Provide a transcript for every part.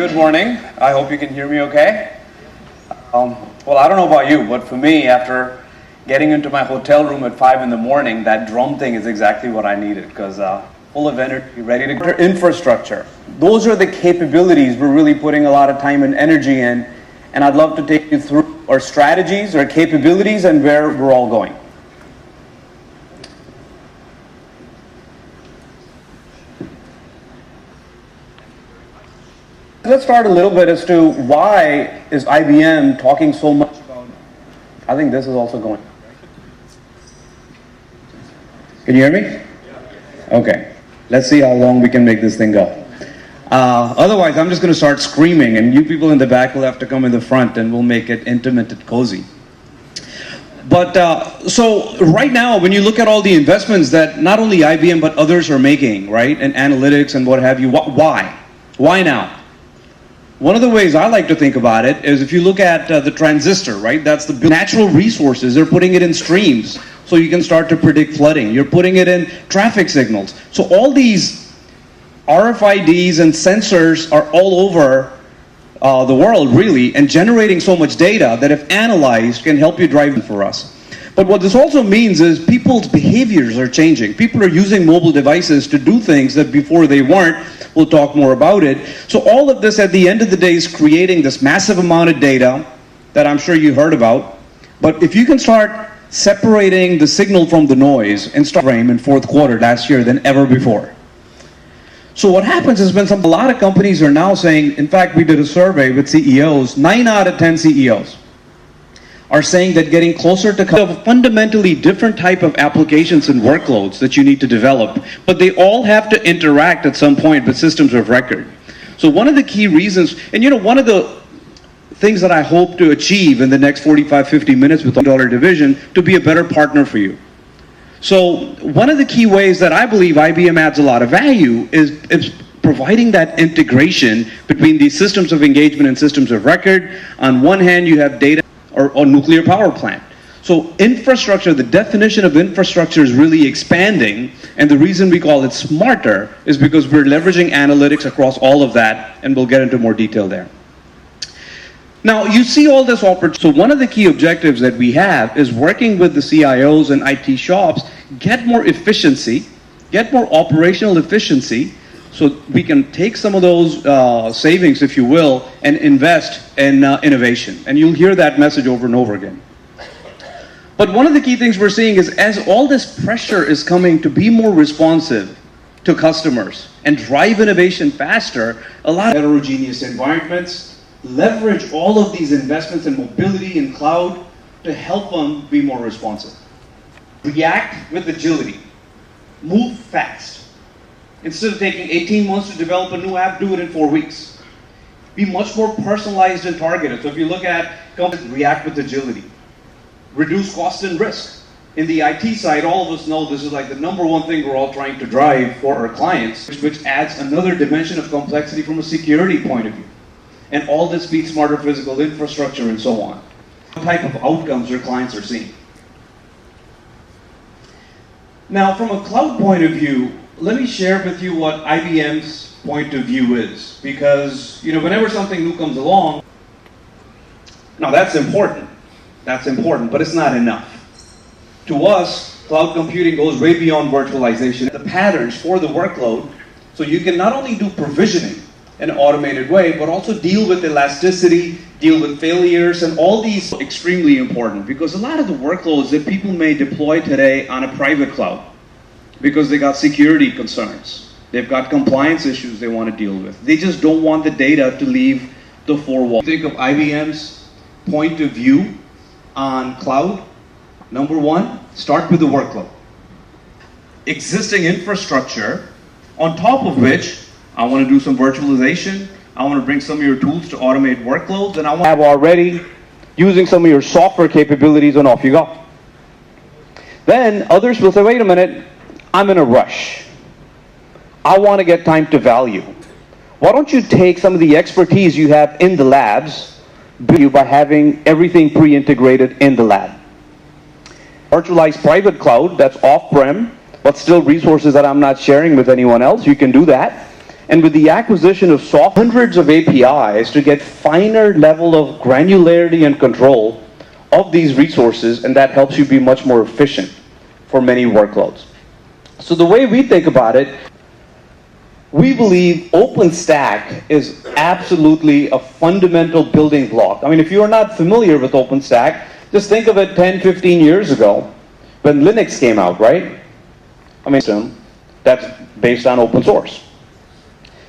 Good morning. I hope you can hear me okay. Well, I don't know about you, but for me, after getting into my hotel room at 5 in the morning, that drum thing is exactly what I needed, because full of energy, ready to go. Infrastructure. Those are the capabilities we're really putting a lot of time and energy in, and I'd love to take you through our strategies, our capabilities, and where we're all going. Let's start a little bit as to why is IBM talking so much about, I think this is also going. Can you hear me? Okay. Let's see how long we can make this thing go. Otherwise, I'm just going to start screaming, and you people in the back will have to come in the front, and we'll make it intimate and cozy. But so right now, when you look at all the investments that not only IBM but others are making, right, in analytics and what have you, why? Why now? One of the ways I like to think about it is if you look at the transistor, right? That's the natural resources. They're putting it in streams so you can start to predict flooding. You're putting it in traffic signals. So all these RFIDs and sensors are all over the world, really, and generating so much data that if analyzed can help you drive for us. But what this also means is people's behaviors are changing. People are using mobile devices to do things that before they weren't. We'll talk more about it. So all of this at the end of the day is creating this massive amount of data that I'm sure you heard about. But if you can start separating the signal from the noise and start frame in fourth quarter last year than ever before. So what happens is when a lot of companies are now saying, in fact, we did a survey with CEOs, 9 out of 10 CEOs are saying that getting closer to a fundamentally different type of applications and workloads that you need to develop, but they all have to interact at some point with systems of record. So one of the key reasons, and one of the things that I hope to achieve in the next 45, 50 minutes with the $1 division, to be a better partner for you. So one of the key ways that I believe IBM adds a lot of value is providing that integration between these systems of engagement and systems of record. On one hand, you have data or nuclear power plant. So infrastructure, the definition of infrastructure is really expanding, and the reason we call it smarter is because we're leveraging analytics across all of that, and we'll get into more detail there. Now, you see all this opportunity. So one of the key objectives that we have is working with the CIOs and IT shops, get more efficiency, get more operational efficiency, so we can take some of those savings, if you will, and invest in innovation. And you'll hear that message over and over again. But one of the key things we're seeing is as all this pressure is coming to be more responsive to customers and drive innovation faster, a lot of heterogeneous environments leverage all of these investments in mobility and cloud to help them be more responsive. React with agility. Move fast. Instead of taking 18 months to develop a new app, do it in 4 weeks. Be much more personalized and targeted. So if you look at companies, react with agility. Reduce cost and risk. In the IT side, all of us know this is like the #1 thing we're all trying to drive for our clients, which adds another dimension of complexity from a security point of view. And all this feeds smarter physical infrastructure and so on. What type of outcomes your clients are seeing? Now, from a cloud point of view, let me share with you what IBM's point of view is, because whenever something new comes along, now that's important, but it's not enough. To us, cloud computing goes way beyond virtualization. The patterns for the workload, so you can not only do provisioning in an automated way, but also deal with elasticity, deal with failures, and all these are extremely important, because a lot of the workloads that people may deploy today on a private cloud, because they got security concerns, they've got compliance issues they want to deal with. They just don't want the data to leave the four walls. Think of IBM's point of view on cloud. #1, start with the workload. Existing infrastructure, on top of which I want to do some virtualization, I want to bring some of your tools to automate workloads, and I want to have already using some of your software capabilities, and off you go. Then others will say, wait a minute, I'm in a rush. I want to get time to value. Why don't you take some of the expertise you have in the labs by having everything pre-integrated in the lab? Virtualized private cloud, that's off-prem, but still resources that I'm not sharing with anyone else, you can do that. And with the acquisition of hundreds of APIs to get finer level of granularity and control of these resources, and that helps you be much more efficient for many workloads. So the way we think about it, we believe OpenStack is absolutely a fundamental building block. I mean, if you are not familiar with OpenStack, just think of it 10, 15 years ago when Linux came out, right? I mean, that's based on open source.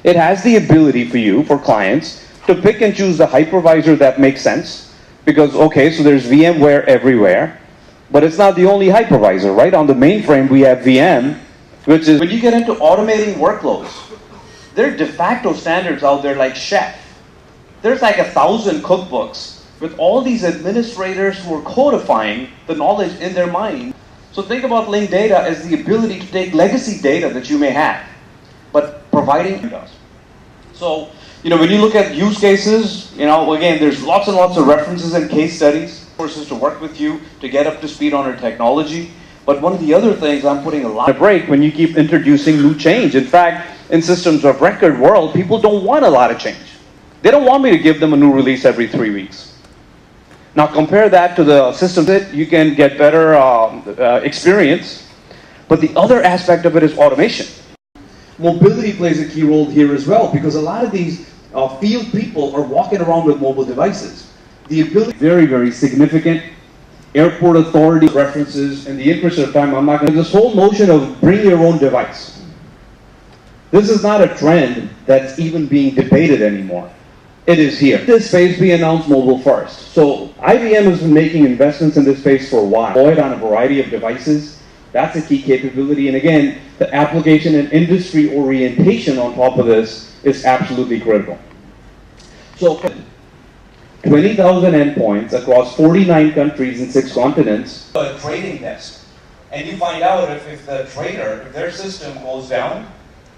It has the ability for you, for clients, to pick and choose the hypervisor that makes sense. Because, okay, so there's VMware everywhere, but it's not the only hypervisor, right? On the mainframe, we have VM, which is, when you get into automating workloads, there are de facto standards out there like Chef. There's like 1,000 cookbooks with all these administrators who are codifying the knowledge in their mind. So think about linked data as the ability to take legacy data that you may have, but providing does. So, when you look at use cases, again, there's lots and lots of references and case studies, courses to work with you to get up to speed on our technology. But one of the other things I'm putting a lot of break when you keep introducing new change. In fact, in systems of record world, people don't want a lot of change. They don't want me to give them a new release every 3 weeks. Now compare that to the system that you can get better experience. But the other aspect of it is automation. Mobility plays a key role here as well, because a lot of these field people are walking around with mobile devices. The ability, very, very significant. Airport authority references. In the interest of time, I'm not going to. This whole notion of bring your own device. This is not a trend that's even being debated anymore. It is here. This space, we announced mobile first. So IBM has been making investments in this space for a while. Deployed on a variety of devices. That's a key capability. And again, the application and industry orientation on top of this is absolutely critical. So 20,000 endpoints across 49 countries and 6 continents. A trading desk. And you find out if the trader, if their system goes down,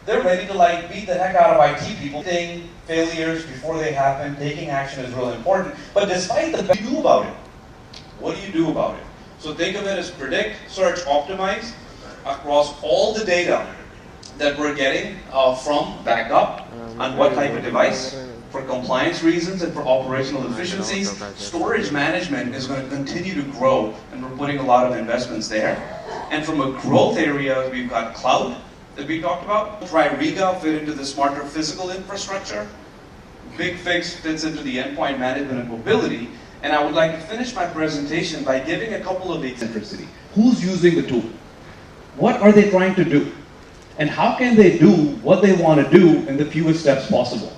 they're ready to beat the heck out of IT people. Failures before they happen, taking action is really important. But despite the what do you do about it? What do you do about it? So think of it as predict, search, optimize across all the data that we're getting from backup on what type of device. For compliance reasons and for operational efficiencies, storage management is going to continue to grow, and we're putting a lot of investments there. And from a growth area, we've got cloud that we talked about. Try Riga fit into the smarter physical infrastructure. Big Fix fits into the endpoint management and mobility. And I would like to finish my presentation by giving a couple of eccentricity. Who's using the tool? What are they trying to do? And how can they do what they want to do in the fewest steps possible?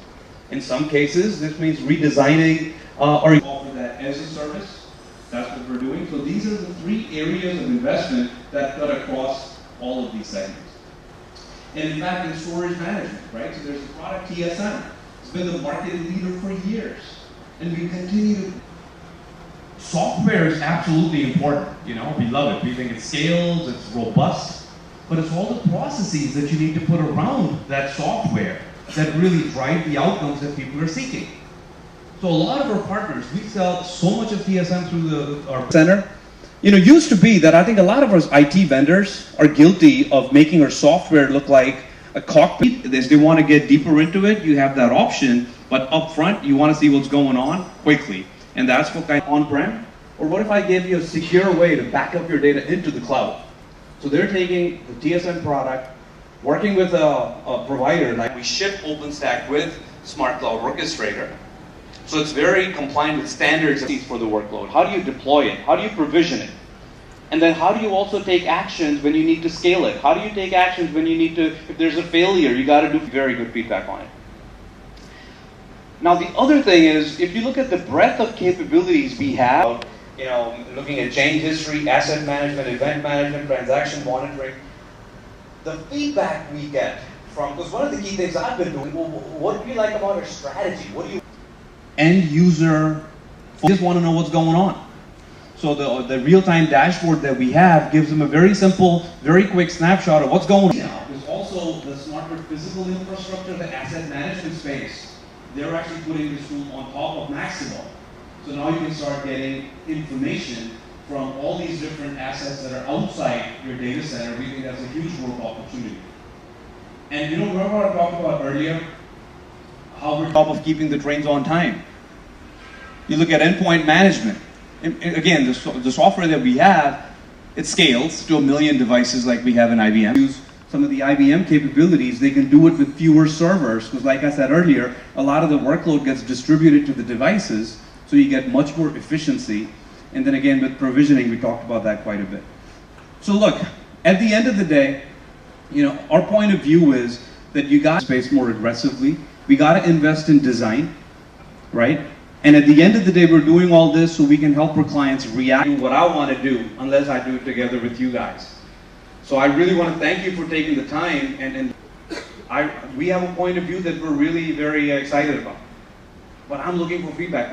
In some cases, this means redesigning or offer that as a service. That's what we're doing. So these are the 3 areas of investment that cut across all of these segments. And in fact, in storage management, right? So there's the product TSM. It's been the market leader for years. And we continue to. Software is absolutely important. We love it. We think it scales, it's robust. But it's all the processes that you need to put around that software that really drive the outcomes that people are seeking. So a lot of our partners, we sell so much of TSM through our center. Used to be that I think a lot of our IT vendors are guilty of making our software look like a cockpit. If they want to get deeper into it, you have that option, but up front, you want to see what's going on quickly. And that's what kind of on-prem. Or what if I gave you a secure way to back up your data into the cloud? So they're taking the TSM product, working with a provider, like we ship OpenStack with Smart Cloud Orchestrator. So it's very compliant with standards for the workload. How do you deploy it? How do you provision it? And then how do you also take actions when you need to scale it? How do you take actions when you need to, if there's a failure, you got to do very good feedback on it. Now the other thing is, if you look at the breadth of capabilities we have, looking at change history, asset management, event management, transaction monitoring, the feedback we get from, because one of the key things I've been doing, what do you like about our strategy? What do you end user, just want to know what's going on. So the real-time dashboard that we have gives them a very simple, very quick snapshot of what's going on. There's also the smarter physical infrastructure, the asset management space. They're actually putting this tool on top of Maximo. So now you can start getting information from all these different assets that are outside your data center. We think that's a huge work opportunity. And you know, remember what I talked about earlier? How we're on top of keeping the trains on time. You look at endpoint management. And again, the software that we have, it scales to 1 million devices like we have in IBM. Use some of the IBM capabilities, they can do it with fewer servers, because like I said earlier, a lot of the workload gets distributed to the devices, so you get much more efficiency. And then again, with provisioning, we talked about that quite a bit. So look, at the end of the day, you know, our point of view is that you got to space more aggressively. We got to invest in design, right? And at the end of the day, we're doing all this so we can help our clients react to what I want to do, unless I do it together with you guys. So I really want to thank you for taking the time, and we have a point of view that we're really very excited about. But I'm looking for feedback.